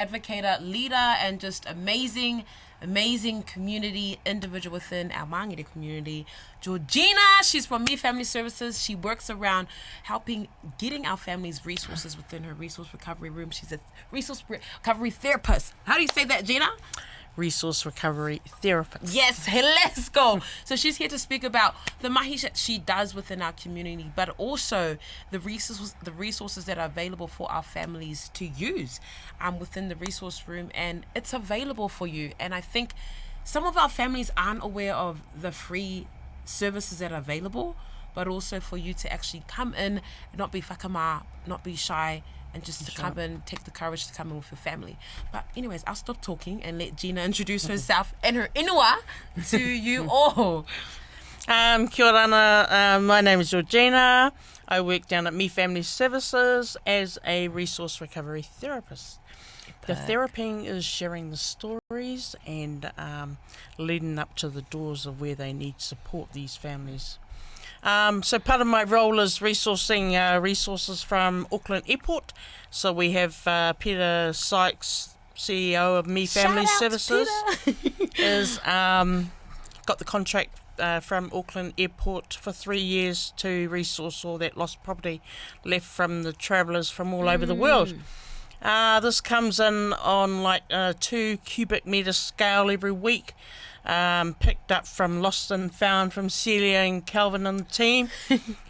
advocator, leader, and just amazing community individual within our Māngere community, Georgina. She's from Me Family Services. She works around helping getting our families resources within her resource recovery room. She's a resource recovery therapist. How do you say that, Gina? Resource recovery therapist. Yes, let's go. So she's here to speak about the mahi that she does within our community, but also the resources that are available for our families to use within the resource room, and it's available for you. And I think some of our families aren't aware of the free services that are available, but also for you to actually come in, not be whakama, not be shy, and just to come in, take the courage to come in with your family. But anyways, I'll stop talking and let Gina introduce herself and her inua to you all. Kia ora ana, my name is Georgina. I work down at Me Family Services as a resource recovery therapist. The theraping is sharing the stories and leading up to the doors of where they need support, these families. So part of my role is resourcing resources from Auckland Airport. So we have Peter Sykes, CEO of Me Family Services, is got the contract from Auckland Airport for 3 years to resource all that lost property left from the travellers from all over the world. This comes in on like a 2 cubic metre scale every week. Picked up from Lost and Found from Celia and Calvin and the team.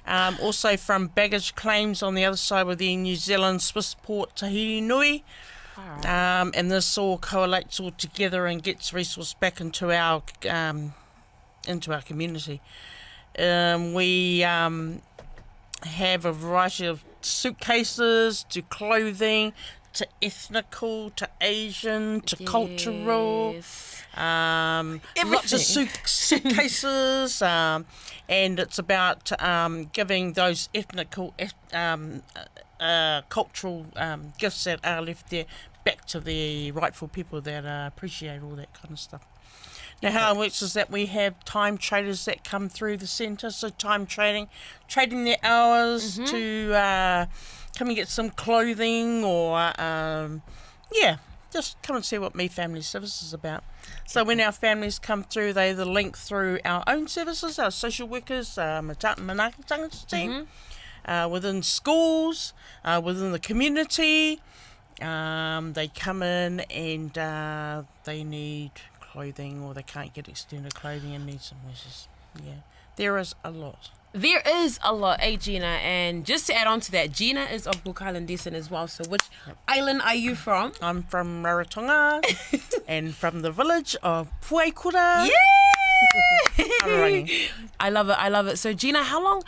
Also from baggage claims on the other side with the New Zealand Swiss port Tahiti Nui. And this all collates all together and gets resource back into our community. We have a variety of suitcases to clothing to ethnical to Asian to cultural. Lots of suitcases, and it's about giving those ethnical, cultural gifts that are left there back to the rightful people that appreciate all that kind of stuff. Now, how it works is that we have time traders that come through the centre, so time trading their hours to come and get some clothing or, just come and see what Me Family Services is about. So when our families come through, they either link through our own services, our social workers, Manakatanga team, within schools, within the community. They come in and they need clothing, or they can't get extended clothing and need some wishes. Yeah, there is a lot. There is a lot, Gina, and just to add on to that, Gina is of Book Island descent as well. So which island are you from? I'm from Rarotonga and from the village of Puekura. Yeah! I love it. So Gina, how long,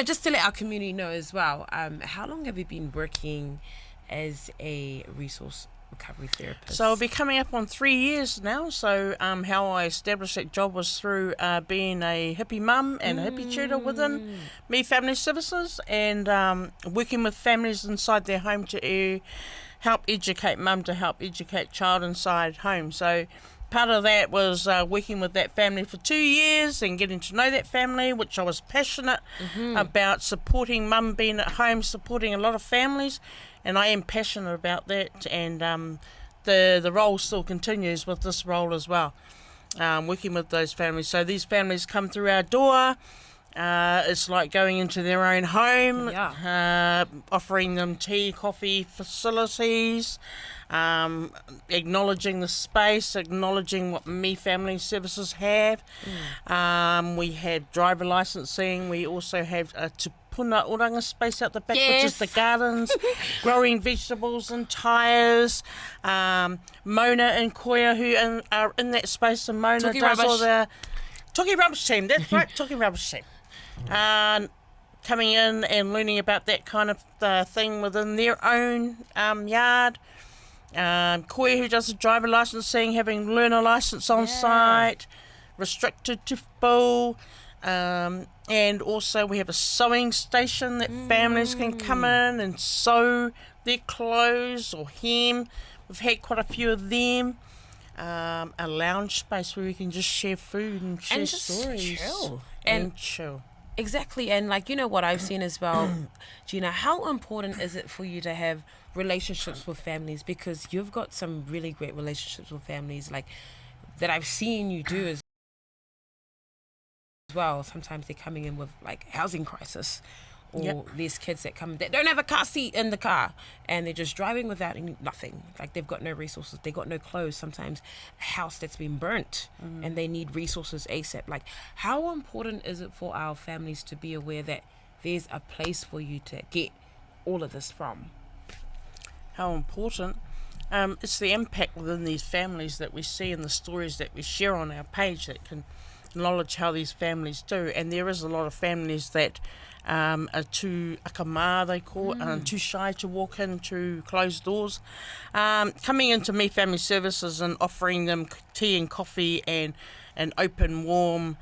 just to let our community know as well, how long have you been working as a resource recovery therapist? So I'll be coming up on 3 years now. So how I established that job was through being a hippie mum and a hippie tutor within Me Family Services, and working with families inside their home to help educate mum to help educate child inside home. So part of that was working with that family for 2 years and getting to know that family, which I was passionate about, supporting mum being at home, supporting a lot of families. And I am passionate about that, and the role still continues with this role as well, working with those families. So these families come through our door. It's like going into their own home, offering them tea, coffee, facilities, acknowledging the space, acknowledging what Me Family Services have. We have driver licensing. We also have tupuna oranga space out the back, which is the gardens, growing vegetables and tyres. Mona and Koya, who are in that space, and Mona Talking does rubbish. all the Talking Rubbish team. That's right, Talking Rubbish team. Coming in and learning about that kind of thing within their own yard. Koya, who does the driver licensing, having learner license on site, restricted to full. And also we have a sewing station that families can come in and sew their clothes or hem. We've had quite a few of them. A lounge space where we can just share food and share stories. Chill. And chill. Exactly. And what I've seen as well, Gina, how important is it for you to have relationships with families, because you've got some really great relationships with families, like that I've seen you do as well. Sometimes they're coming in with like housing crisis, or there's kids that come that don't have a car seat in the car, and they're just driving without nothing. Like they've got no resources, they got no clothes. Sometimes a house that's been burnt, and they need resources ASAP. Like, how important is it for our families to be aware that there's a place for you to get all of this from? How important? It's the impact within these families that we see in the stories that we share on our page that can acknowledge how these families do. And there is a lot of families that are too akama, they call it, too shy to walk into closed doors. Coming into Me Family Services and offering them tea and coffee and an open, warm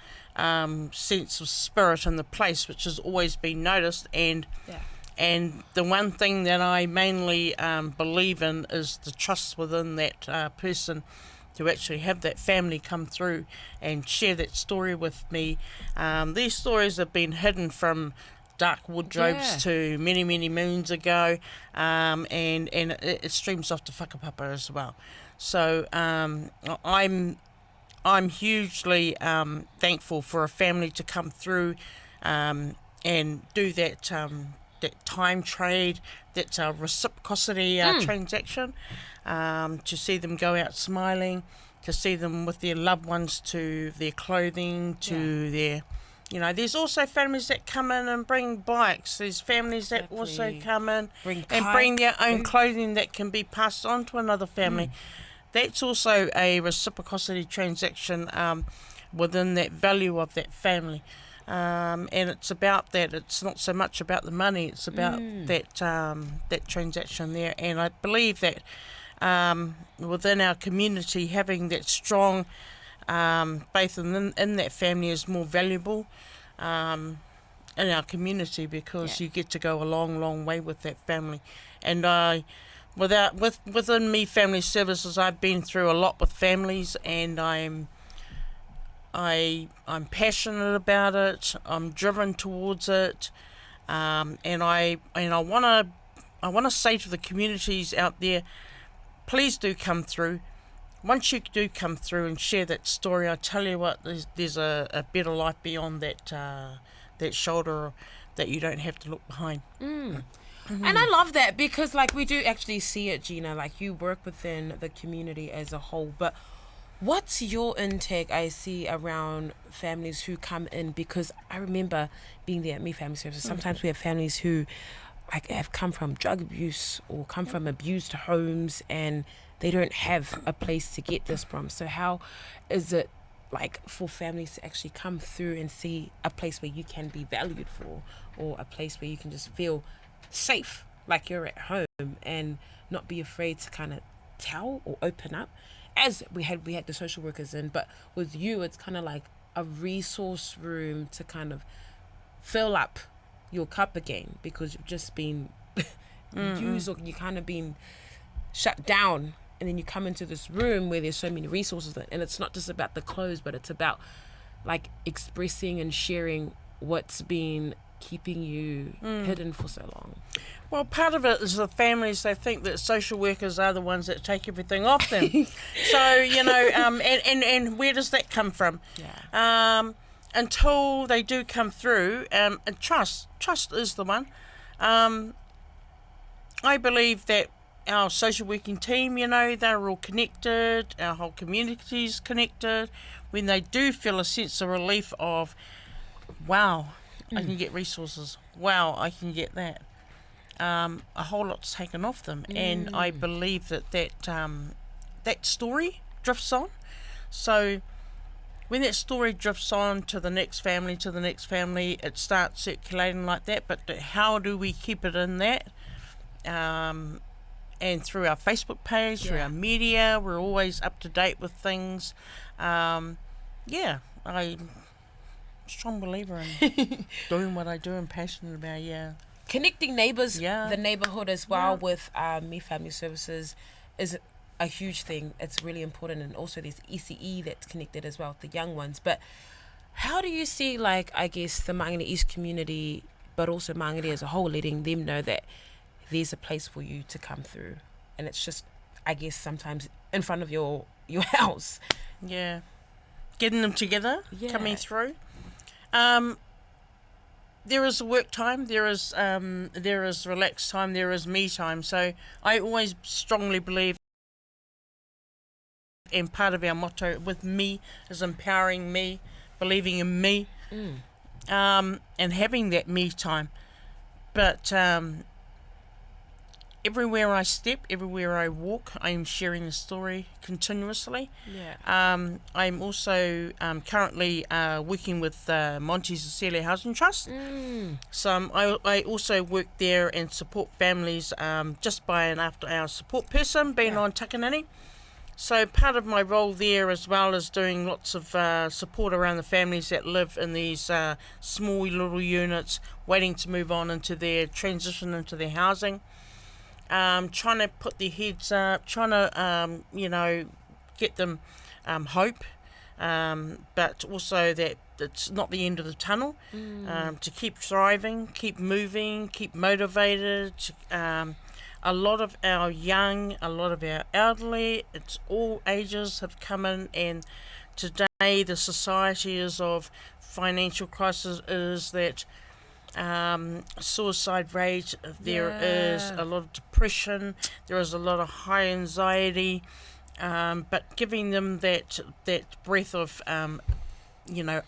sense of spirit in the place, which has always been noticed. And the one thing that I mainly believe in is the trust within that person to actually have that family come through and share that story with me. These stories have been hidden from dark wardrobes to many, many moons ago, and it streams off to whakapapa as well. So I'm hugely thankful for a family to come through and do that that time trade, that's a reciprocity transaction, to see them go out smiling, to see them with their loved ones, to their clothing, to their, there's also families that come in and bring bikes. There's families that also come in and bring their own clothing that can be passed on to another family. That's also a reciprocity transaction within that value of that family. And it's about that. It's not so much about the money. It's about that transaction there. And I believe that within our community, having that strong faith in that family is more valuable in our community, because you get to go a long, long way with that family. And within Me Family Services, I've been through a lot with families, and I'm passionate about it. I'm driven towards it, and I want to say to the communities out there, please do come through. Once you do come through and share that story, I tell you what, there's a better life beyond that shoulder, that you don't have to look behind. And I love that, because like we do actually see it, Gina, like you work within the community as a whole, but what's your intake, I see, around families who come in? Because I remember being there at Me Family Services. Sometimes we have families who have come from drug abuse or come from abused homes, and they don't have a place to get this from. So how is it like for families to actually come through and see a place where you can be valued for, or a place where you can just feel safe, like you're at home, and not be afraid to kind of tell or open up? As we had the social workers in, but with you, it's kind of like a resource room to kind of fill up your cup again, because you've just been used, or you kind of been shut down, and then you come into this room where there's so many resources, and it's not just about the clothes, but it's about like expressing and sharing what's been keeping you hidden for so long. Well, part of it is the families, they think that social workers are the ones that take everything off them. So, and where does that come from? Until they do come through, and trust is the one. I believe that our social working team, they're all connected, our whole community's connected. When they do feel a sense of relief of, wow, I can get resources, wow, I can get that, a whole lot's taken off them. And I believe that story drifts on. So when that story drifts on to the next family, it starts circulating like that. But how do we keep it in that? And through our Facebook page, through our media, we're always up to date with things. I'm a strong believer in doing what I do and passionate about. Connecting neighbours, the neighbourhood as well, with Me Family Services is a huge thing. It's really important. And also there's ECE that's connected as well, the young ones. But how do you see, like, I guess, the Mangere East community, but also Mangere as a whole, letting them know that there's a place for you to come through. And it's just, I guess, sometimes in front of your house. Yeah. Getting them together, Yeah. coming through. There is work time, there is relaxed time, there is me time. So I always strongly believe, and part of our motto with me is empowering me, believing in me, and having that me time. But everywhere I step, everywhere I walk, I am sharing the story continuously. Yeah. I'm also currently working with Monte Cecilia Housing Trust. So I also work there and support families just by an after-hours support person, being on Takanini. So part of my role there, as well as doing lots of support around the families that live in these small little units, waiting to move on into their transition into their housing. Trying to put their heads up, trying to, get them hope, but also that it's not the end of the tunnel, to keep thriving, keep moving, keep motivated. A lot of our young, a lot of our elderly, it's all ages have come in, and today the society is of financial crisis is that suicide rate, there is a lot of depression, there is a lot of high anxiety, but giving them that breath of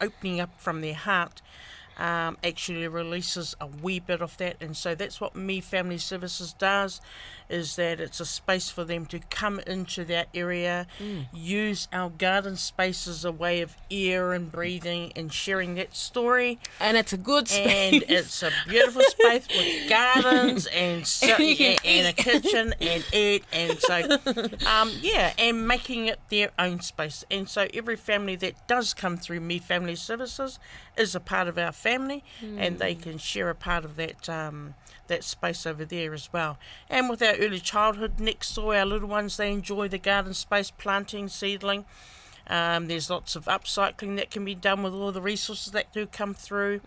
opening up from their heart actually releases a wee bit of that. And so that's what Me Family Services does, is that it's a space for them to come into that area, use our garden space as a way of air and breathing and sharing that story. And it's a good space. And it's a beautiful space with gardens and a kitchen and eat. And so, and making it their own space. And so every family that does come through Me Family Services is a part of our family, and they can share a part of that that space over there as well. And with our early childhood next door, our little ones, they enjoy the garden space, planting, seedling. There's lots of upcycling that can be done with all the resources that do come through.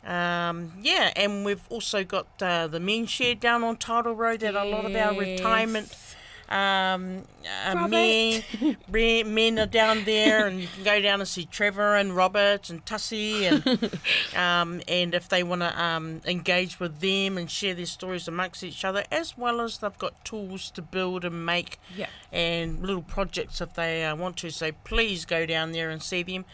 And we've also got the men's shed down on Tidal Road that a lot of our retirement men are down there, and you can go down and see Trevor and Robert and Tussie, and if they want to engage with them and share their stories amongst each other, as well as they've got tools to build and make and little projects if they want to. So please go down there and see them.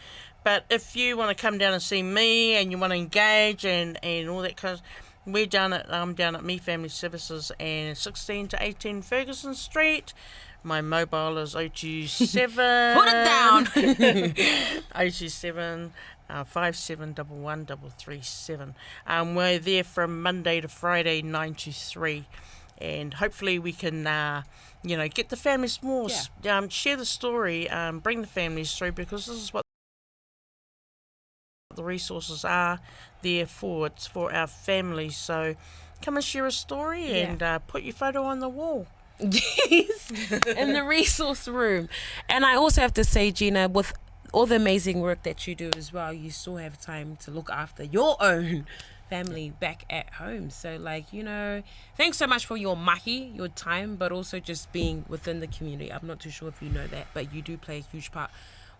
But if you want to come down and see me and you want to engage and all that kind of, I'm down at Me Family Services, and 16 to 18 Ferguson Street. My mobile is 027 Put it down. 027 5711 we're there from Monday to Friday 9 to 3, and hopefully we can get the families more, share the story, bring the families through, because this is what the resources are there for. It's for our families. So come and share a story and put your photo on the wall. Yes, in the resource room. And I also have to say, Gina, with all the amazing work that you do as well, you still have time to look after your own family back at home. So thanks so much for your mahi, your time, but also just being within the community. I'm not too sure if you know that, but you do play a huge part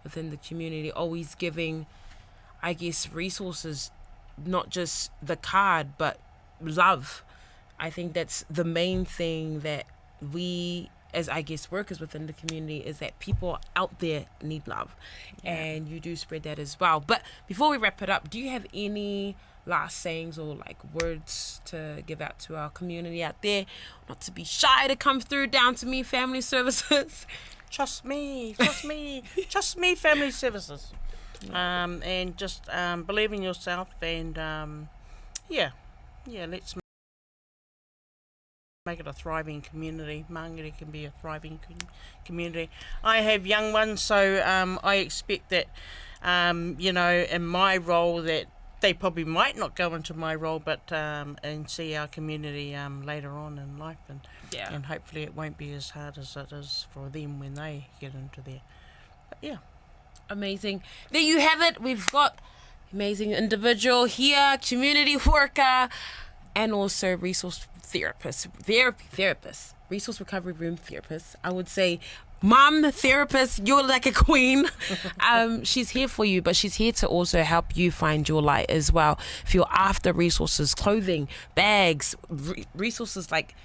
within the community, always giving, I guess, resources, not just the card, but love. I think that's the main thing that we, as I guess workers within the community, is that people out there need love, and you do spread that as well. But before we wrap it up, do you have any last sayings or words to give out to our community out there, not to be shy to come through down to Me Family Services? Trust me, trust me Family Services. And just believe in yourself, and let's make it a thriving community. Mangere can be a thriving community. I have young ones, so I expect that in my role that they probably might not go into my role, but and see our community later on in life, and hopefully it won't be as hard as it is for them when they get into there. But amazing. There you have it. We've got amazing individual here, community worker, and also resource therapists, resource recovery room therapists. I would say, mom, therapist, you're like a queen. She's here for you, but she's here to also help you find your light as well. If you're after resources, clothing, bags, resources like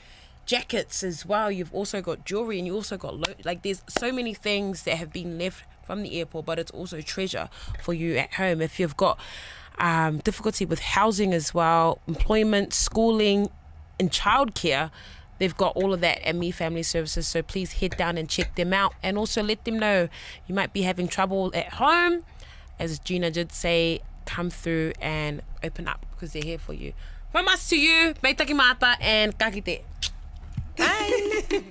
jackets as well. You've also got jewelry, and you also got there's so many things that have been left from the airport, but it's also treasure for you at home. If you've got difficulty with housing as well, employment, schooling, and childcare, they've got all of that at Me Family Services. So please head down and check them out, and also let them know you might be having trouble at home. As Gina did say, come through and open up, because they're here for you. From us to you, Meitaki Mata and Kakite. Bye.